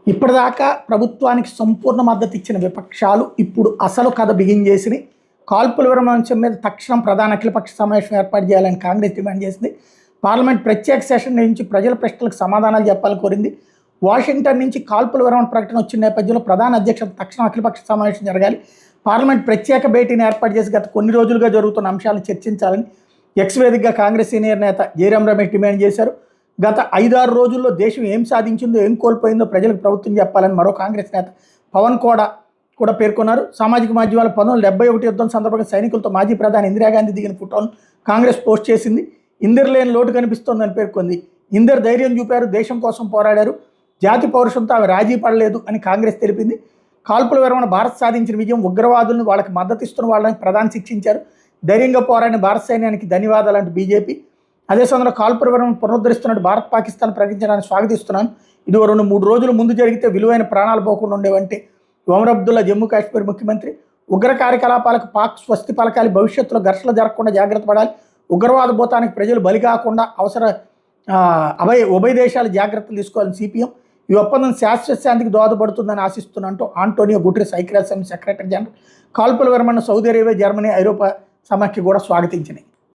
ఇప్పటిదాకా ప్రభుత్వానికి సంపూర్ణ మద్దతు ఇచ్చిన విపక్షాలు ఇప్పుడు అసలు కథ బిగించేసి కాల్పుల విరమణ అంశం మీద తక్షణం ప్రధాన అఖిలపక్ష సమావేశం ఏర్పాటు చేయాలని కాంగ్రెస్ డిమాండ్ చేసింది. పార్లమెంట్ ప్రత్యేక సెషన్ నుంచి ప్రజల ప్రశ్నలకు సమాధానాలు చెప్పాలని కోరింది. వాషింగ్టన్ నుంచి కాల్పుల విరమణ ప్రకటన వచ్చిన నేపథ్యంలో ప్రధాన అధ్యక్షత తక్షణం అఖిలపక్ష సమావేశం జరగాలి. పార్లమెంట్ ప్రత్యేక భేటీని ఏర్పాటు చేసి గత కొన్ని రోజులుగా జరుగుతున్న అంశాలను చర్చించాలని ఎక్స్ వేదికగా కాంగ్రెస్ సీనియర్ నేత జయరాం రమేష్ డిమాండ్ చేశారు. గత 5-6 రోజుల్లో దేశం ఏం సాధించిందో ఏం కోల్పోయిందో ప్రజలకు ప్రభుత్వం చెప్పాలని మరో కాంగ్రెస్ నేత పవన్ కూడా పేర్కొన్నారు. సామాజిక మాధ్యమాల 1971 యుద్ధం సందర్భంగా సైనికులతో మాజీ ప్రధాని ఇందిరాగాంధీ దిగిన ఫోటోను కాంగ్రెస్ పోస్ట్ చేసింది. ఇందిర లేని లోటు కనిపిస్తోందని పేర్కొంది. ఇందిర ధైర్యం చూపారు, దేశం కోసం పోరాడారు, జాతి పౌరుషంతో ఆమె రాజీ పడలేదు అని కాంగ్రెస్ తెలిపింది. కాల్పుల విరమణ భారత్ సాధించిన విజయం, ఉగ్రవాదులను వాళ్ళకి మద్దతు ఇస్తున్న వాళ్ళని ప్రధాని శిక్షించారు, ధైర్యంగా పోరాడిన భారత సైన్యానికి ధన్యవాదాలంటూ బీజేపీ. అదే సమయంలో కాల్పుల విరమణ పునరుద్ధరిస్తున్నట్టు భారత్ పాకిస్తాన్ ప్రకటించడానికి స్వాగతిస్తున్నాను. ఇది 2-3 రోజులు ముందు జరిగితే విలువైన ప్రాణాలు పోకుండా ఉండేవంటే ఒమర్ అబ్దుల్లా జమ్మూ కాశ్మీర్ ముఖ్యమంత్రి. ఉగ్ర కార్యకలాపాలకు పాక్ స్వస్తి పలకాలి, భవిష్యత్తులో ఘర్షణలు జరగకుండా జాగ్రత్త పడాలి, ఉగ్రవాద భూతానికి ప్రజలు బలి కాకుండా ఉభయ దేశాలు జాగ్రత్తలు తీసుకోవాలని సిపిఎం. ఈ ఒప్పందం శాశ్వత శాంతికి దోహదపడుతుందని ఆశిస్తున్నట్టు ఆంటోనియో గుటెరస్ ఐక్యరాజ్య సమితి సెక్రటరీ జనరల్. కాల్పుల విరమణ సౌదీ అరేబియా, జర్మనీ, ఐరోపా సమాఖ్య కూడా స్వాగతించినాయి.